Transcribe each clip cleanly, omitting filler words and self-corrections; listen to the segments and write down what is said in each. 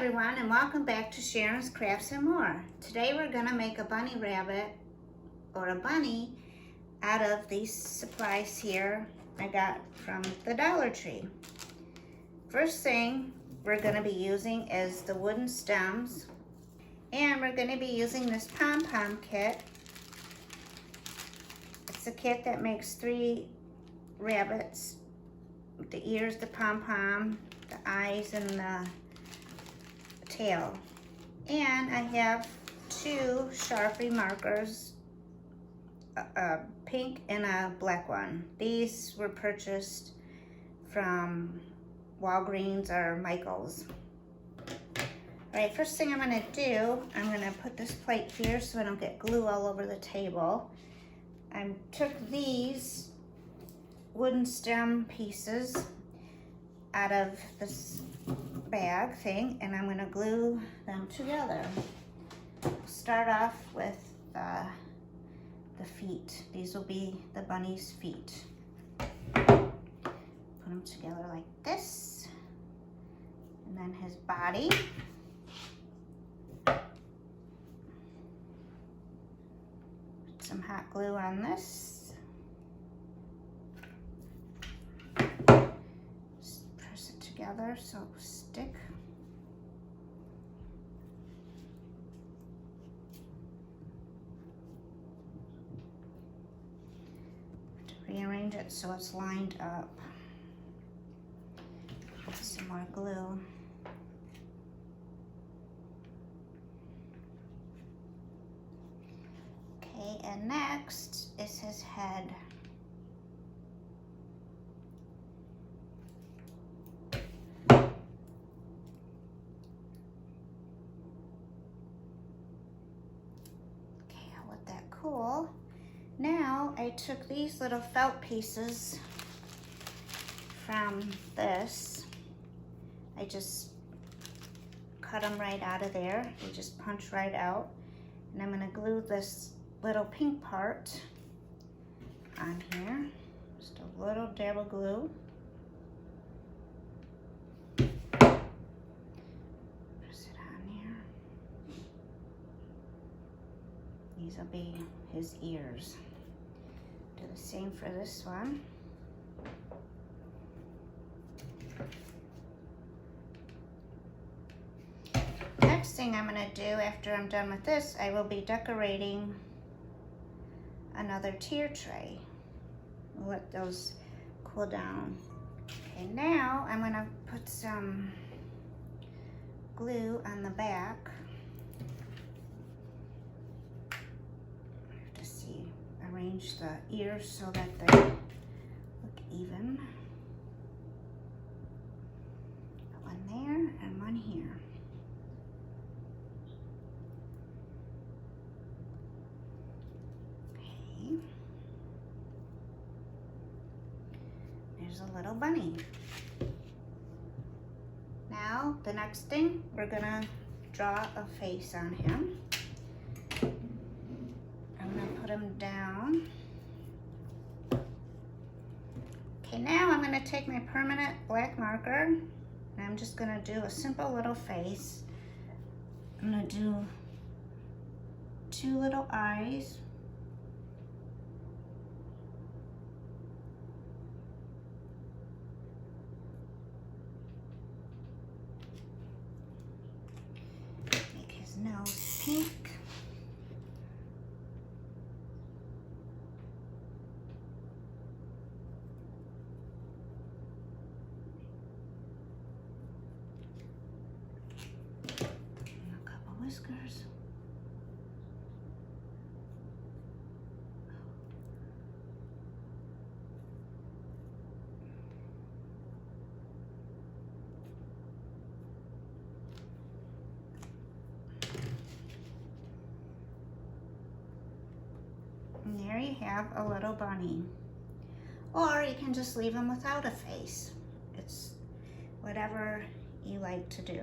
everyone, and welcome back to Sharon's Crafts and More. Today we're gonna make a bunny rabbit or a bunny out of these supplies here I got from the Dollar Tree. First thing we're gonna be using is the wooden stems, and we're gonna be using this pom-pom kit. It's a kit that makes 3 rabbits with the ears, the pom-pom, the eyes, and the tail. And I have 2 Sharpie markers, a pink and a black one. These were purchased from Walgreens or Michael's. Alright, first thing I'm gonna do, I'm gonna put this plate here so I don't get glue all over the table. I took these wooden stem pieces out of this bag thing, and I'm gonna glue them together. Start off with the feet. These will be the bunny's feet. Put them together like this, and then his body. Put some hot glue on this. Just press it together so it will stick. Rearrange it so it's lined up. Put some more glue. Okay, and next is his head. Okay, I'll let that cool. Now I took these little felt pieces from this. I just cut them right out of there. They just punch right out. And I'm going to glue this little pink part on here. Just a little dab of glue. Press it on here. These will be his ears. Do the same for this one. Next thing I'm going to do after I'm done with this, I will be decorating another tier tray. We'll let those cool down. Okay, now I'm going to put some glue on the back. Arrange the ears so that they look even. Put one there and one here. Okay. There's a little bunny. Now, the next thing, we're gonna draw a face on him. Put them down. Okay, now I'm going to take my permanent black marker and I'm just going to do a simple little face. I'm going to do 2 little eyes. Make his nose pink. Whiskers. And there you have a little bunny. Or you can just leave him without a face. It's whatever you like to do.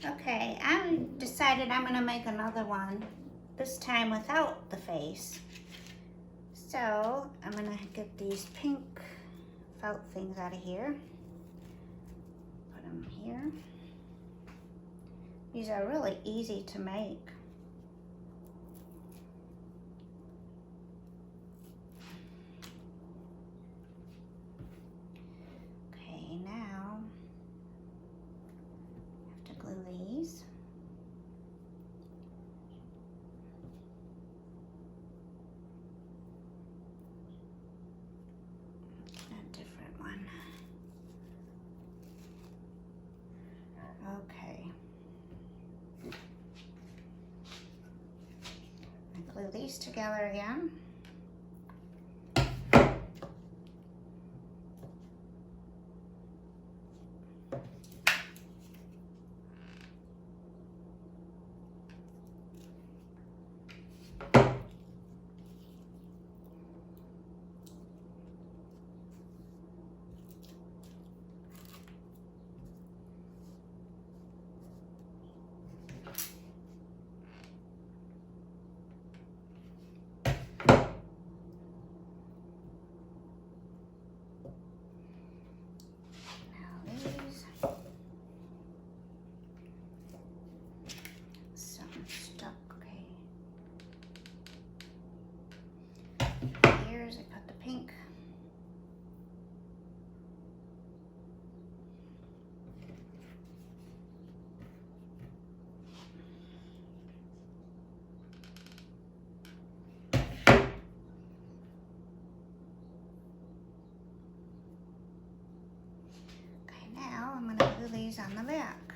Okay, I decided I'm going to make another one, this time without the face. So I'm going to get these pink felt things out of here. Put them here. These are really easy to make. Okay, now I have to glue these. A different one. Okay. I glue these together again. I put the pink. Okay, now I'm going to glue these on the back,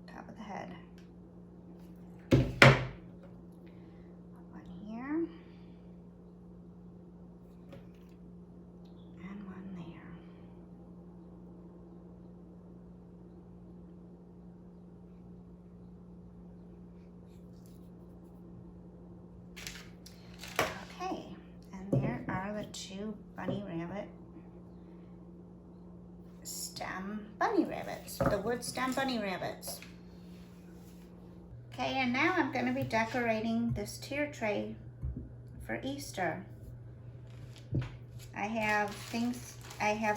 top of the head. One here. And one there. Okay, and there are the two bunny rabbit stem bunny rabbits, the wood stem bunny rabbits. Okay, and now I'm going to be decorating this tier tray for Easter. I have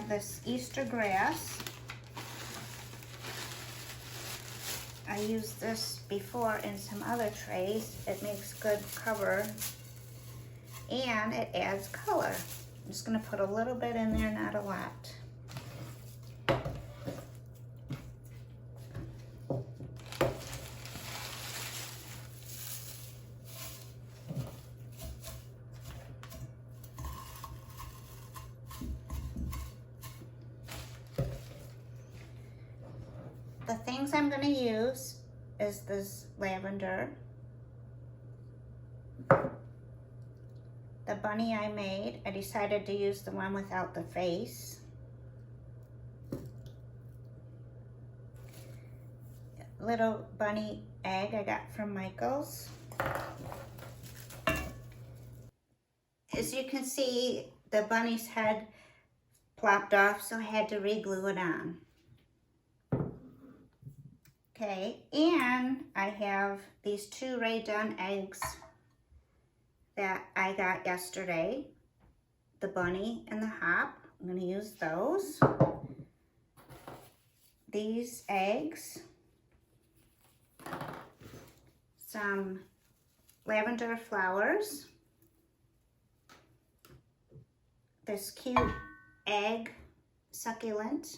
this Easter grass. I used this before in some other trays. It makes good cover and it adds color. I'm just going to put a little bit in there, not a lot. The things I'm going to use is this lavender, the bunny I made. I decided to use the one without the face. Little bunny egg I got from Michael's. As you can see, the bunny's head plopped off, so I had to re-glue it on. Okay, and I have these two Rae Dunn eggs that I got yesterday, the bunny and the hop. I'm going to use those. These eggs, some lavender flowers, this cute egg succulent,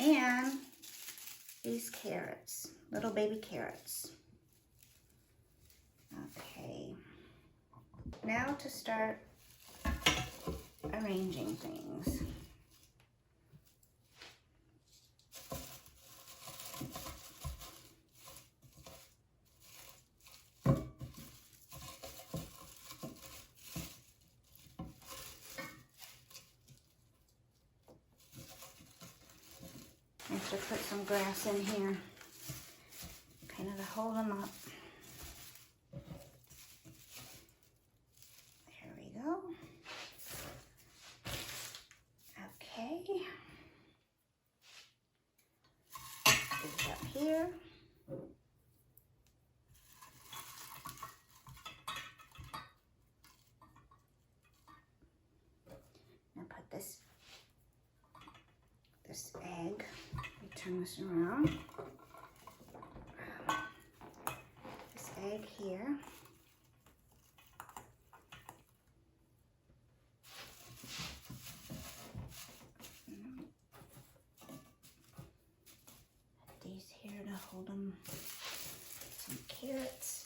and these carrots, little baby carrots. Okay, now to start arranging things. I have to put some grass in here, kind of to hold them up. There we go. Okay. Put it up here. Now put this egg egg. Let me turn this around. This egg here. These here to hold them. Some carrots.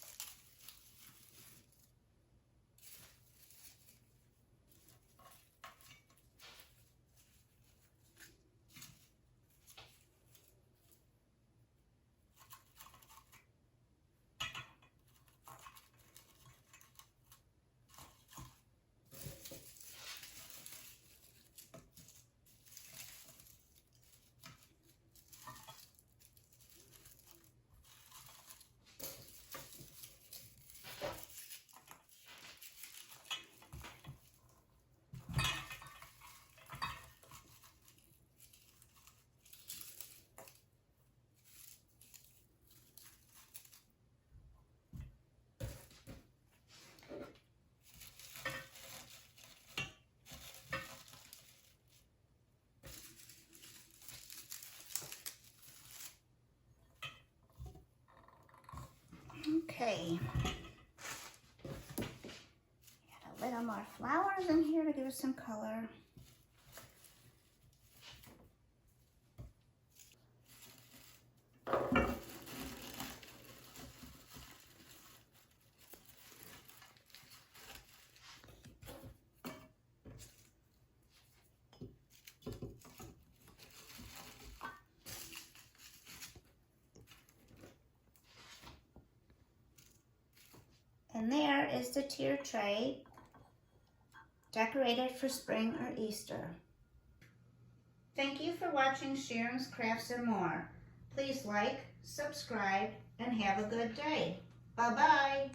Okay. Got a little more flowers in here to give us some color. And there is the tier tray, decorated for spring or Easter. Thank you for watching Sharon's Crafts and More. Please like, subscribe, and have a good day. Bye-bye.